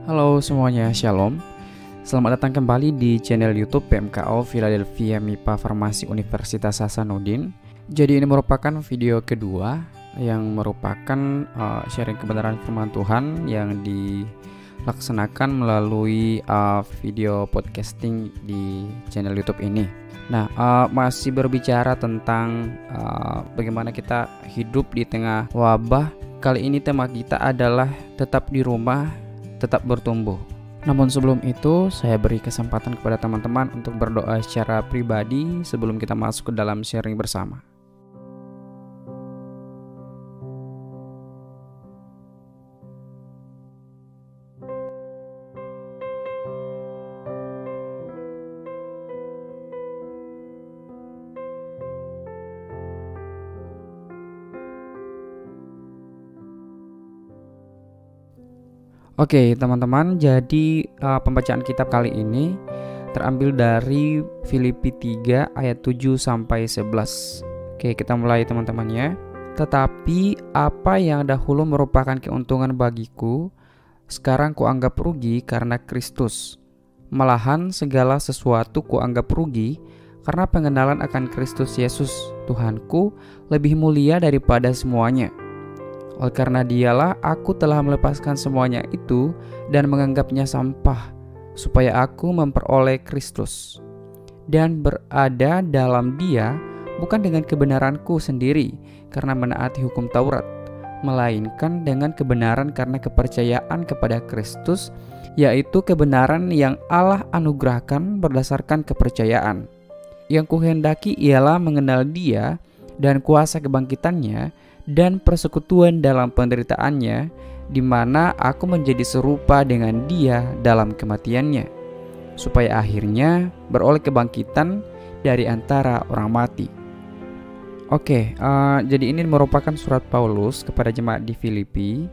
Halo semuanya, Shalom. Selamat datang kembali di channel YouTube PMKO Philadelphia MIPA Farmasi Universitas Hasanuddin. Jadi ini merupakan video kedua yang merupakan sharing kebenaran firman Tuhan yang dilaksanakan melalui video podcasting di channel YouTube ini. Nah, masih berbicara tentang bagaimana kita hidup di tengah wabah. Kali ini tema kita adalah tetap di rumah, tetap bertumbuh. Namun sebelum itu, saya beri kesempatan kepada teman-teman untuk berdoa secara pribadi sebelum kita masuk ke dalam sharing bersama. Oke teman-teman, jadi pembacaan kitab kali ini terambil dari Filipi 3 ayat 7 sampai 11. Oke, kita mulai teman-teman ya. Tetapi apa yang dahulu merupakan keuntungan bagiku, sekarang kuanggap rugi karena Kristus. Malahan segala sesuatu kuanggap rugi karena pengenalan akan Kristus Yesus Tuhanku lebih mulia daripada semuanya. Oleh karena dialah aku telah melepaskan semuanya itu dan menganggapnya sampah, supaya aku memperoleh Kristus dan berada dalam Dia, bukan dengan kebenaranku sendiri karena menaati hukum Taurat, melainkan dengan kebenaran karena kepercayaan kepada Kristus, yaitu kebenaran yang Allah anugerahkan berdasarkan kepercayaan. Yang kuhendaki ialah mengenal Dia dan kuasa kebangkitannya dan persekutuan dalam penderitaannya, di mana aku menjadi serupa dengan Dia dalam kematiannya, supaya akhirnya beroleh kebangkitan dari antara orang mati. Oke, jadi ini merupakan surat Paulus kepada jemaat di Filipi,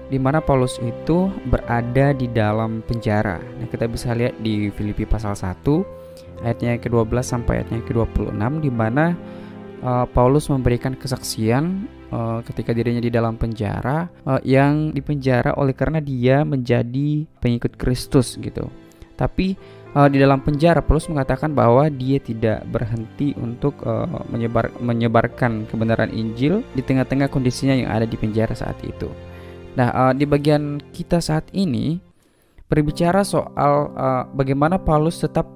di mana Paulus itu berada di dalam penjara. Nah, kita bisa lihat di Filipi pasal 1 ayatnya yang ke-12 sampai ayatnya yang ke-26, di mana Paulus memberikan kesaksian ketika dirinya di dalam penjara, yang dipenjara oleh karena dia menjadi pengikut Kristus gitu. Tapi di dalam penjara Paulus mengatakan bahwa dia tidak berhenti untuk menyebarkan kebenaran Injil di tengah-tengah kondisinya yang ada di penjara saat itu. Nah, di bagian kita saat ini berbicara soal bagaimana Paulus tetap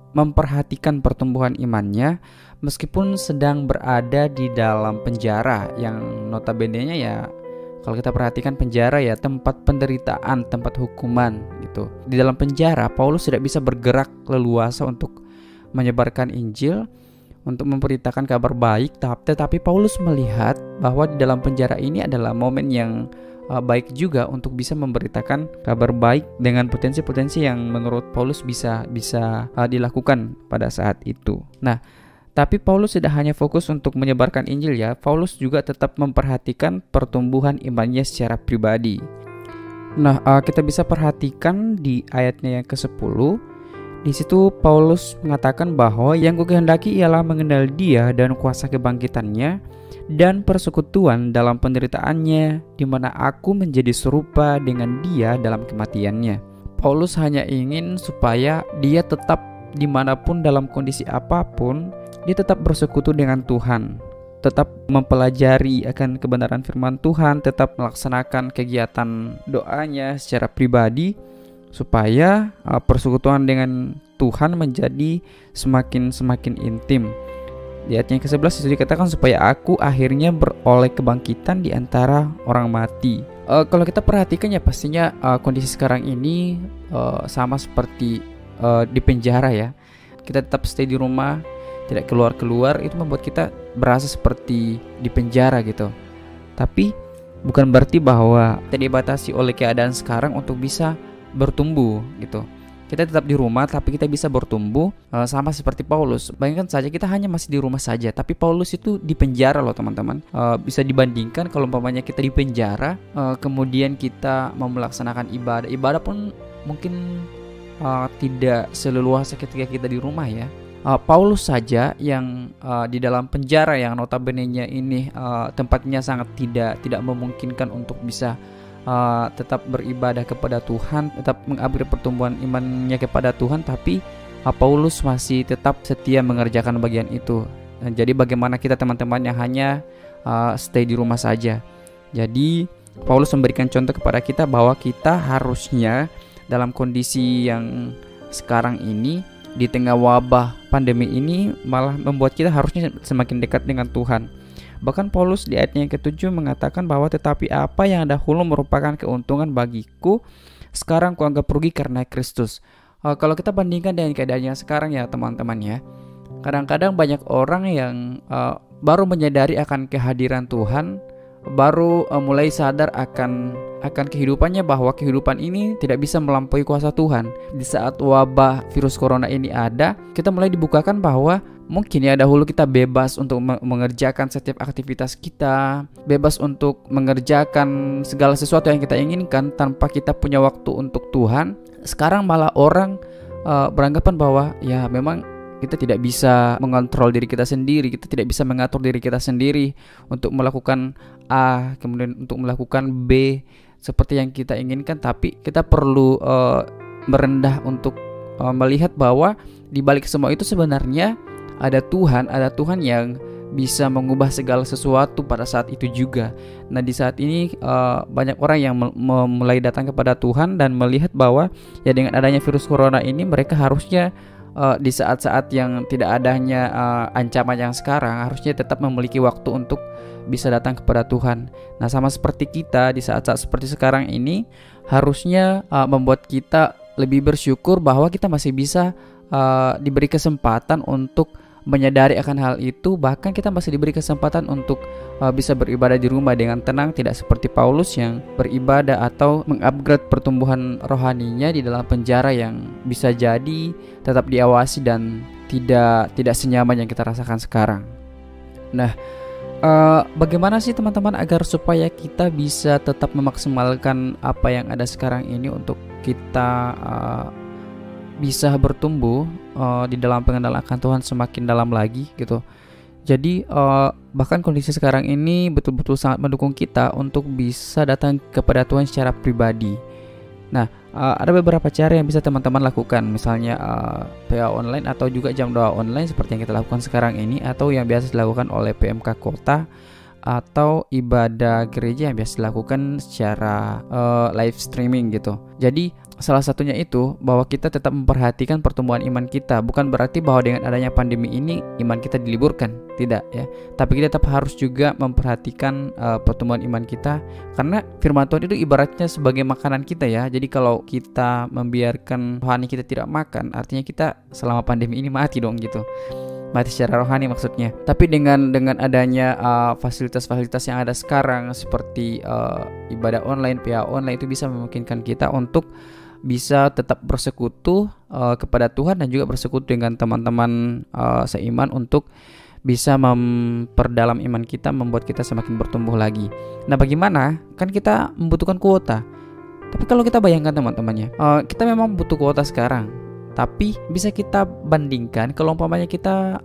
memperhatikan pertumbuhan imannya meskipun sedang berada di dalam penjara, yang notabene-nya ya kalau kita perhatikan penjara ya tempat penderitaan, tempat hukuman gitu. Di dalam penjara Paulus tidak bisa bergerak leluasa untuk menyebarkan Injil, untuk memberitakan kabar baik, tetapi Paulus melihat bahwa di dalam penjara ini adalah momen yang baik juga untuk bisa memberitakan kabar baik dengan potensi-potensi yang menurut Paulus bisa dilakukan pada saat itu. Nah, tapi Paulus tidak hanya fokus untuk menyebarkan Injil ya, Paulus juga tetap memperhatikan pertumbuhan imannya secara pribadi. Nah, kita bisa perhatikan di ayatnya yang ke-10. Di situ Paulus mengatakan bahwa yang kukehendaki ialah mengenal Dia dan kuasa kebangkitannya dan persekutuan dalam penderitaannya, di mana aku menjadi serupa dengan Dia dalam kematiannya. Paulus hanya ingin supaya dia tetap dimanapun dalam kondisi apapun, dia tetap bersekutu dengan Tuhan, tetap mempelajari akan kebenaran firman Tuhan, tetap melaksanakan kegiatan doanya secara pribadi, supaya persekutuan dengan Tuhan menjadi semakin intim. Di ayat yang ke-11 itu dikatakan supaya aku akhirnya beroleh kebangkitan di antara orang mati. Kalau kita perhatikan ya pastinya kondisi sekarang ini sama seperti di penjara ya. Kita tetap stay di rumah, tidak keluar-keluar, itu membuat kita berasa seperti di penjara gitu. Tapi bukan berarti bahwa kita dibatasi oleh keadaan sekarang untuk bisa bertumbuh gitu. Kita tetap di rumah tapi kita bisa bertumbuh, sama seperti Paulus. Bayangkan saja kita hanya masih di rumah saja, tapi Paulus itu di penjara loh teman-teman. Bisa dibandingkan kalau umpamanya kita di penjara, kemudian kita mau melaksanakan ibadah pun mungkin tidak seleluasa ketika kita di rumah ya. Paulus saja yang di dalam penjara yang notabene-nya ini tempatnya sangat tidak memungkinkan untuk bisa tetap beribadah kepada Tuhan, tetap mengupgrade pertumbuhan imannya kepada Tuhan, tapi Paulus masih tetap setia mengerjakan bagian itu. Jadi bagaimana kita teman-teman yang hanya stay di rumah saja. Jadi Paulus memberikan contoh kepada kita bahwa kita harusnya dalam kondisi yang sekarang ini, di tengah wabah pandemi ini, malah membuat kita harusnya semakin dekat dengan Tuhan. Bahkan Paulus di ayat yang ke-7 mengatakan bahwa tetapi apa yang dahulu merupakan keuntungan bagiku, sekarang kuanggap rugi karena Kristus. Kalau kita bandingkan dengan keadaannya sekarang ya teman-teman ya, kadang-kadang banyak orang yang baru menyadari akan kehadiran Tuhan, baru mulai sadar akan kehidupannya, bahwa kehidupan ini tidak bisa melampaui kuasa Tuhan. Di saat wabah virus corona ini ada, kita mulai dibukakan bahwa mungkin ya dahulu kita bebas untuk mengerjakan setiap aktivitas kita, bebas untuk mengerjakan segala sesuatu yang kita inginkan tanpa kita punya waktu untuk Tuhan. Sekarang malah orang beranggapan bahwa ya memang kita tidak bisa mengontrol diri kita sendiri, kita tidak bisa mengatur diri kita sendiri untuk melakukan A, kemudian untuk melakukan B seperti yang kita inginkan. Tapi kita perlu merendah untuk melihat bahwa di balik semua itu sebenarnya ada Tuhan yang bisa mengubah segala sesuatu pada saat itu juga. Nah, di saat ini banyak orang yang mulai datang kepada Tuhan dan melihat bahwa ya dengan adanya virus corona ini mereka harusnya di saat-saat yang tidak adanya ancaman yang sekarang, harusnya tetap memiliki waktu untuk bisa datang kepada Tuhan. Nah, sama seperti kita di saat-saat seperti sekarang ini, harusnya membuat kita lebih bersyukur bahwa kita masih bisa diberi kesempatan untuk menyadari akan hal itu. Bahkan kita masih diberi kesempatan untuk bisa beribadah di rumah dengan tenang, tidak seperti Paulus yang beribadah atau mengupgrade pertumbuhan rohaninya di dalam penjara yang bisa jadi tetap diawasi dan tidak senyaman yang kita rasakan sekarang. Nah, bagaimana sih teman-teman agar supaya kita bisa tetap memaksimalkan apa yang ada sekarang ini untuk kita bisa bertumbuh di dalam pengenalan akan Tuhan semakin dalam lagi gitu. Jadi bahkan kondisi sekarang ini betul-betul sangat mendukung kita untuk bisa datang kepada Tuhan secara pribadi. Nah, ada beberapa cara yang bisa teman-teman lakukan, misalnya PA online atau juga jam doa online seperti yang kita lakukan sekarang ini, atau yang biasa dilakukan oleh PMK Kota, atau ibadah gereja yang biasa dilakukan secara live streaming gitu. Jadi salah satunya itu bahwa kita tetap memperhatikan pertumbuhan iman kita. Bukan berarti bahwa dengan adanya pandemi ini iman kita diliburkan, tidak ya. Tapi kita tetap harus juga memperhatikan pertumbuhan iman kita, karena firman Tuhan itu ibaratnya sebagai makanan kita ya. Jadi kalau kita membiarkan rohani kita tidak makan, artinya kita selama pandemi ini mati dong gitu. Mati secara rohani maksudnya. Tapi dengan adanya fasilitas-fasilitas yang ada sekarang seperti ibadah online, PA online, itu bisa memungkinkan kita untuk bisa tetap bersekutu kepada Tuhan dan juga bersekutu dengan teman-teman seiman untuk bisa memperdalam iman kita, membuat kita semakin bertumbuh lagi. Nah, bagaimana? Kan kita membutuhkan kuota. Tapi kalau kita bayangkan teman-temannya, kita memang butuh kuota sekarang. Tapi bisa kita bandingkan kalau umpamanya kita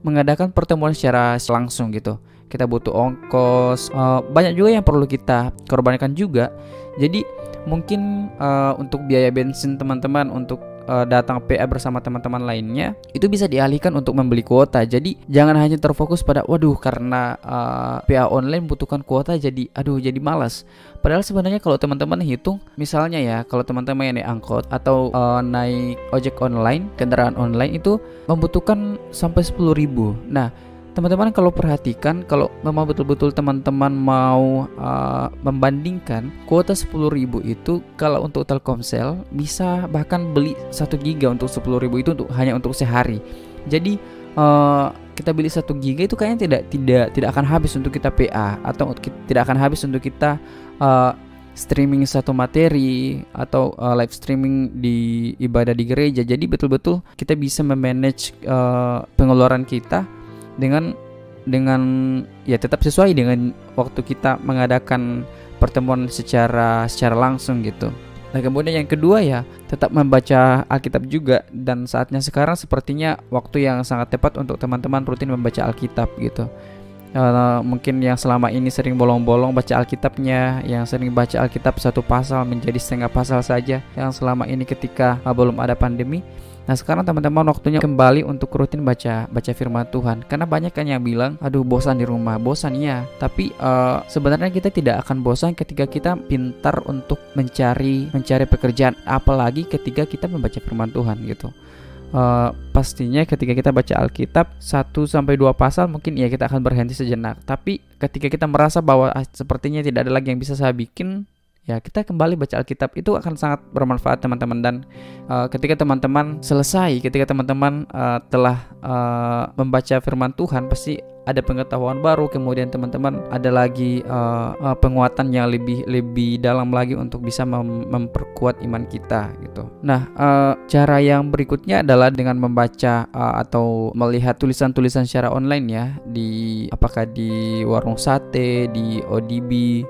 mengadakan pertemuan secara langsung gitu. Kita butuh ongkos, banyak juga yang perlu kita korbankan juga. Jadi mungkin untuk biaya bensin teman-teman untuk datang PA bersama teman-teman lainnya itu bisa dialihkan untuk membeli kuota. Jadi jangan hanya terfokus pada waduh karena PA online butuhkan kuota jadi malas. Padahal sebenarnya kalau teman-teman hitung, misalnya ya kalau teman-teman yang naik angkot atau naik ojek online, kendaraan online itu membutuhkan sampai 10.000. Nah, teman-teman kalau perhatikan, kalau memang betul-betul teman-teman mau membandingkan kuota 10.000 itu, kalau untuk Telkomsel bisa bahkan beli 1 giga untuk 10.000 itu hanya untuk sehari. Jadi kita beli 1 giga itu kayaknya tidak akan habis untuk kita PA, atau tidak akan habis untuk kita streaming satu materi atau live streaming di ibadah di gereja. Jadi betul-betul kita bisa memanage pengeluaran kita dengan ya tetap sesuai dengan waktu kita mengadakan pertemuan secara langsung gitu. Nah, kemudian yang kedua ya tetap membaca Alkitab juga, dan saatnya sekarang sepertinya waktu yang sangat tepat untuk teman-teman rutin membaca Alkitab gitu. Mungkin yang selama ini sering bolong-bolong baca Alkitabnya, yang sering baca Alkitab satu pasal menjadi setengah pasal saja, yang selama ini ketika belum ada pandemi. Nah sekarang teman-teman waktunya kembali untuk rutin baca firman Tuhan. Karena banyak kan yang bilang, aduh bosan di rumah. Bosan ya, tapi sebenarnya kita tidak akan bosan ketika kita pintar untuk mencari pekerjaan, apalagi ketika kita membaca firman Tuhan gitu. Pastinya ketika kita baca Alkitab 1-2 pasal mungkin ya kita akan berhenti sejenak. Tapi ketika kita merasa bahwa sepertinya tidak ada lagi yang bisa saya bikin, ya kita kembali baca Alkitab. Itu akan sangat bermanfaat teman-teman. Dan ketika teman-teman selesai, ketika teman-teman telah membaca firman Tuhan, pasti ada pengetahuan baru. Kemudian teman-teman ada lagi penguatan yang lebih dalam lagi untuk bisa memperkuat iman kita gitu. Nah cara yang berikutnya adalah dengan membaca atau melihat tulisan-tulisan secara online ya, apakah di warung sate, di ODB,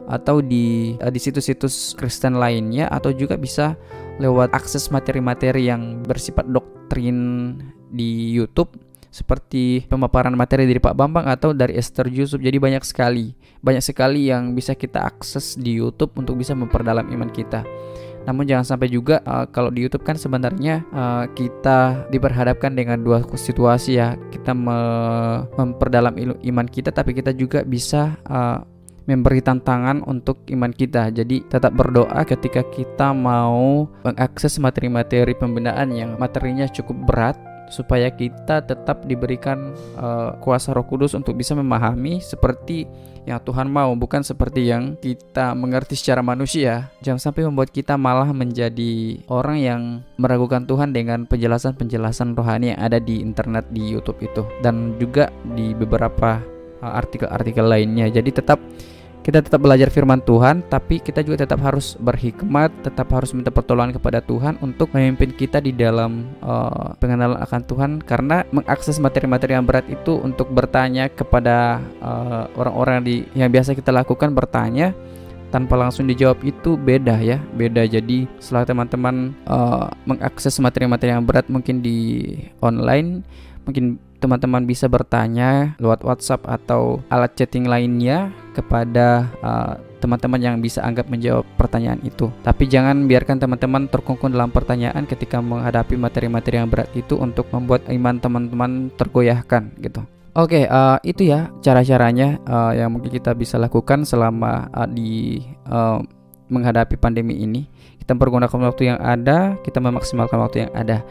atau di situs-situs Kristen lainnya, atau juga bisa lewat akses materi-materi yang bersifat doktrin di YouTube seperti pemaparan materi dari Pak Bambang atau dari Esther Yusuf. Jadi banyak sekali yang bisa kita akses di YouTube untuk bisa memperdalam iman kita. Namun jangan sampai juga kalau di YouTube kan sebenarnya kita diperhadapkan dengan dua situasi ya. Kita memperdalam iman kita, tapi kita juga bisa memberi tantangan untuk iman kita. Jadi tetap berdoa ketika kita mau mengakses materi-materi pembinaan yang materinya cukup berat, supaya kita tetap diberikan kuasa Roh Kudus untuk bisa memahami seperti yang Tuhan mau, bukan seperti yang kita mengerti secara manusia. Jangan sampai membuat kita malah menjadi orang yang meragukan Tuhan dengan penjelasan-penjelasan rohani yang ada di internet, di YouTube itu, dan juga di beberapa artikel-artikel lainnya. Jadi kita tetap belajar firman Tuhan, tapi kita juga tetap harus berhikmat, tetap harus minta pertolongan kepada Tuhan untuk memimpin kita di dalam pengenalan akan Tuhan. Karena mengakses materi-materi yang berat itu untuk bertanya kepada orang-orang yang biasa kita lakukan, bertanya tanpa langsung dijawab, itu beda. Jadi setelah teman-teman mengakses materi-materi yang berat mungkin di online, mungkin teman-teman bisa bertanya lewat WhatsApp atau alat chatting lainnya kepada teman-teman yang bisa anggap menjawab pertanyaan itu. Tapi jangan biarkan teman-teman terkungkung dalam pertanyaan ketika menghadapi materi-materi yang berat itu, untuk membuat iman teman-teman tergoyahkan gitu. Oke, itu ya cara-caranya yang mungkin kita bisa lakukan selama menghadapi pandemi ini. Kita mempergunakan waktu yang ada, kita memaksimalkan waktu yang ada.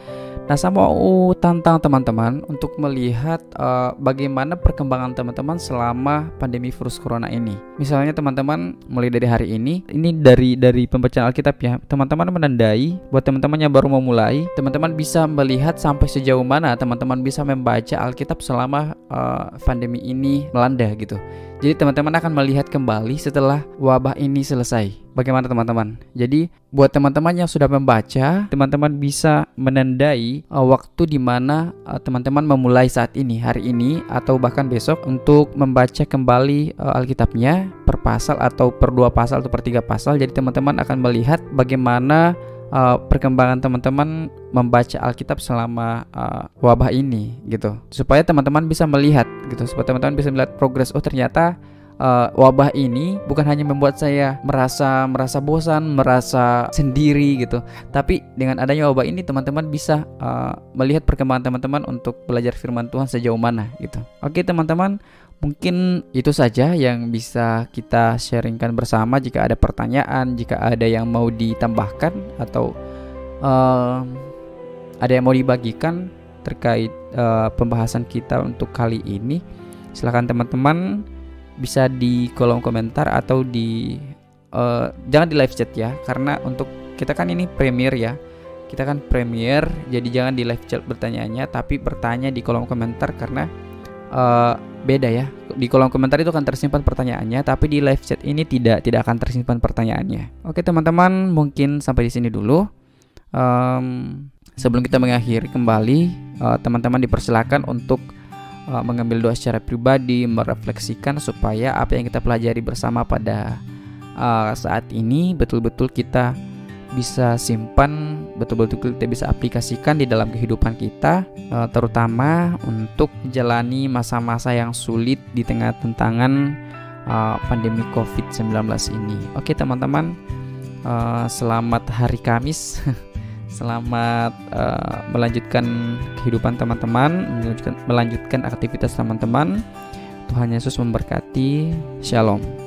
Nah, saya mau tantang teman-teman untuk melihat bagaimana perkembangan teman-teman selama pandemi virus corona ini. Misalnya teman-teman mulai dari hari ini dari pembacaan Alkitab ya, teman-teman menandai buat teman-teman yang baru memulai, teman-teman bisa melihat sampai sejauh mana teman-teman bisa membaca Alkitab selama pandemi ini melanda gitu. Jadi teman-teman akan melihat kembali setelah wabah ini selesai. Bagaimana teman-teman? Jadi buat teman-teman yang sudah membaca, teman-teman bisa menandai waktu di mana teman-teman memulai saat ini, hari ini, atau bahkan besok untuk membaca kembali Alkitabnya per pasal atau per 2 pasal atau per 3 pasal. Jadi teman-teman akan melihat bagaimana perkembangan teman-teman membaca Alkitab selama wabah ini gitu, supaya teman-teman bisa melihat gitu, supaya teman-teman bisa melihat progres. Oh ternyata wabah ini bukan hanya membuat saya merasa bosan, merasa sendiri gitu, tapi dengan adanya wabah ini teman-teman bisa melihat perkembangan teman-teman untuk belajar firman Tuhan sejauh mana gitu. Oke teman-teman, mungkin itu saja yang bisa kita sharingkan bersama. Jika ada pertanyaan, jika ada yang mau ditambahkan atau ada yang mau dibagikan terkait pembahasan kita untuk kali ini, silakan teman-teman bisa di kolom komentar atau jangan di live chat ya, karena untuk kita kan ini premier ya, kita kan premier, jadi jangan di live chat bertanyaannya, tapi bertanya di kolom komentar, karena beda ya. Di kolom komentar itu akan tersimpan pertanyaannya, tapi di live chat ini tidak akan tersimpan pertanyaannya. Oke teman-teman, mungkin sampai di sini dulu. Sebelum kita mengakhiri kembali, teman-teman dipersilakan untuk mengambil doa secara pribadi, merefleksikan supaya apa yang kita pelajari bersama pada saat ini betul-betul kita bisa simpan betul-betul kita bisa aplikasikan di dalam kehidupan kita, terutama untuk menjalani masa-masa yang sulit di tengah tantangan pandemi COVID-19 ini. Oke teman-teman, selamat hari Kamis. Selamat melanjutkan kehidupan teman-teman, melanjutkan aktivitas teman-teman. Tuhan Yesus memberkati. Shalom.